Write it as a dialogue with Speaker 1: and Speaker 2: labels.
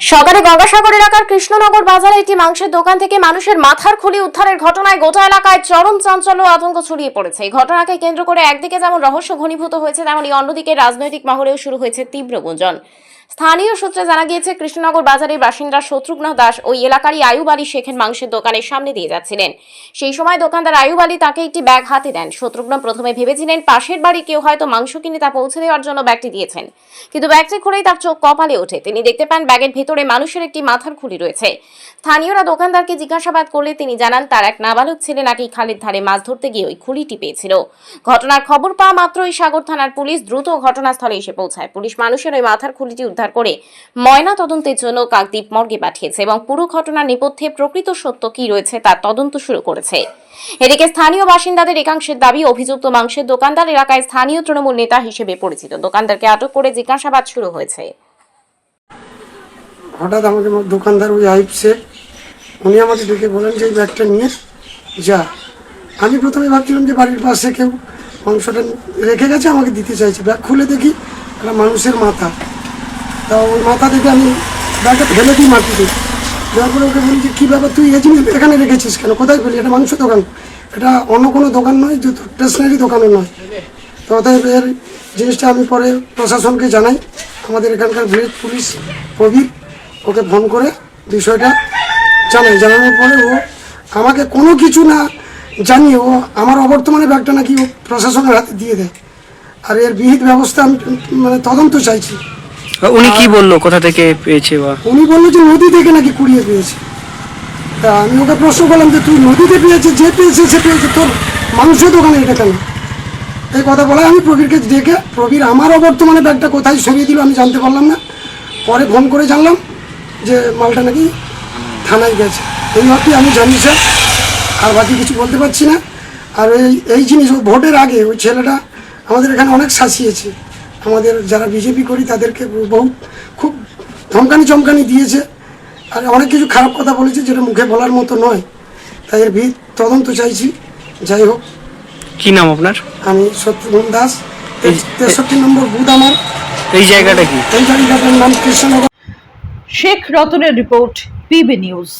Speaker 1: সকালে গঙ্গাসাগর এলাকার কৃষ্ণনগর বাজারে একটি মাংসের দোকান থেকে মানুষের মাথার খুলি উদ্ধারের ঘটনায় গোটা এলাকায় চরম চাঞ্চল্য ও আতঙ্ক ছড়িয়ে পড়েছে। এই ঘটনাকে কেন্দ্র করে একদিকে যেমন রহস্য ঘনীভূত হয়েছে, তেমনি অন্যদিকে রাজনৈতিক মহলেও শুরু হয়েছে তীব্র গুঞ্জন। স্থানীয় সূত্রে জানা গিয়েছে, কৃষ্ণনগর বাজারের বাসিন্দা শত্রুঘ্ন দাস ওই এলাকারই আয়ুব আলী শেখের মাংসের দোকানের সামনে দিয়ে যাচ্ছিলেন। সেই সময় দোকানদার আয়ুব আলী তাকে একটি ব্যাগ হাতে দেন। শত্রুঘ্ন প্রথমে ভেবেছিলেন পাশের বাড়ি কেউ হয়তো মাংস কিনে তা পৌঁছে দেওয়ার জন্য ব্যাগটি দিয়েছেন, কিন্তু ব্যাগটি খুলেই তার চোখ কপালে ওঠে। তিনি দেখতে পান ব্যাগের ভেতরে মানুষের একটি মাথার খুলি রয়েছে। স্থানীয়রা দোকানদারকে জিজ্ঞাসাবাদ করলে তিনি জানান তার এক নাবালক ছেলে নাকি খালের ধারে মাছ ধরতে গিয়ে ওই খুলিটি পেয়েছিল। ঘটনার খবর পাওয়া মাত্রই সাগর থানার পুলিশ দ্রুত ঘটনাস্থলে এসে পৌঁছায়। পুলিশ মানুষের ওই মাথার খুলিটি উদ্ধার করে ময়না তদন্তের জন্য কাকদ্বীপ মর্গে পাঠিয়েছে এবং পুরো ঘটনার নেপথ্যে প্রকৃত সত্য কি রয়েছে তার তদন্ত শুরু করেছে। এদিকে স্থানীয় বাসিন্দাদের একাংশের দাবি, অভিযুক্ত মাংসের দোকানদার এলাকায় স্থানীয় তৃণমূল নেতা হিসেবে পরিচিত। দোকানদারকে আটক করে জিজ্ঞাসাবাদ শুরু হয়েছে।
Speaker 2: হঠাৎ আমাকে দোকানদার ওই আইব শেখ উনি আমাকে ডেকে বলেন যে এই ব্যাগটা নিয়ে যা। আমি প্রথমে ভাবছিলাম যে বাড়ির পাশে কেউ মাংসটা রেখে গেছে, আমাকে দিতে চাইছে। ব্যাগ খুলে দেখি একটা মানুষের মাথা। তা ওই মাথা দেখে আমি ব্যাগটা ফেলে দিই মাটিতে। দেওয়ার পরে ওকে বলি যে কী ব্যাপার, তুই এই জিনিস এখানে রেখেছিস কেন? কোথায় ফেলি? এটা মাংস দোকান, এটা অন্য কোনো দোকান নয়, যে স্টেশনারি দোকানও নয়। তো অতএব এর জিনিসটা আমি পরে প্রশাসনকে জানাই। আমাদের এখানকার ভিলেজ পুলিশ প্রবীর ওকে ফোন করে বিষয়টা জানানোর পরে ও আমাকে কোনো কিছু না জানিয়ে ও আমার অবর্তমানে ব্যাগটা নাকি ও প্রশাসনের হাতে দিয়ে দেয়। আর এর বিহিত ব্যবস্থা আমি তদন্ত চাইছি।
Speaker 3: উনি কি বললো, কোথা থেকে পেয়েছে?
Speaker 2: উনি বললো যে নদী থেকে নাকি কুড়িয়ে পেয়েছে। তা আমি ওকে প্রশ্ন করলাম যে তুই নদীতে পেয়েছে, যে পেয়েছে সে পেয়েছে, তোর মাংসের দোকানে এটা কেন? এই কথা বলায় আমি প্রবীরকে ডেকে, প্রবীর আমার অবর্তমানে ব্যাগটা কোথায় সরিয়ে দিল আমি জানতে পারলাম না। পরে ফোন করে জানলাম যে মালটা নাকি থানায় গেছে। এই অর্থে আমি জানি স্যার, আর বাকি কিছু বলতে পারছি না। আর এই জিনিস ভোটের আগে ওই ছেলেটা আমাদের এখানে অনেক শাসিয়েছে। আমাদের যারা বিজেপি করি তাদেরকে বহুত খুব ধমকানি চমকানি দিয়েছে, আর অনেক কিছু খারাপ কথা বলেছে যেটা মুখে বলার মতো নয়। তাই এর তদন্ত চাইছি। যাই হোক,
Speaker 3: কি নাম আপনার?
Speaker 2: আমি শত্রুঘ্ন দাস, 63 নম্বর বুথ আমার।
Speaker 3: এই জায়গাটা কি?
Speaker 2: এই জায়গাটার নাম কৃষ্ণনগর।
Speaker 4: শেখ রতনের রিপোর্ট, পিবি নিউজ।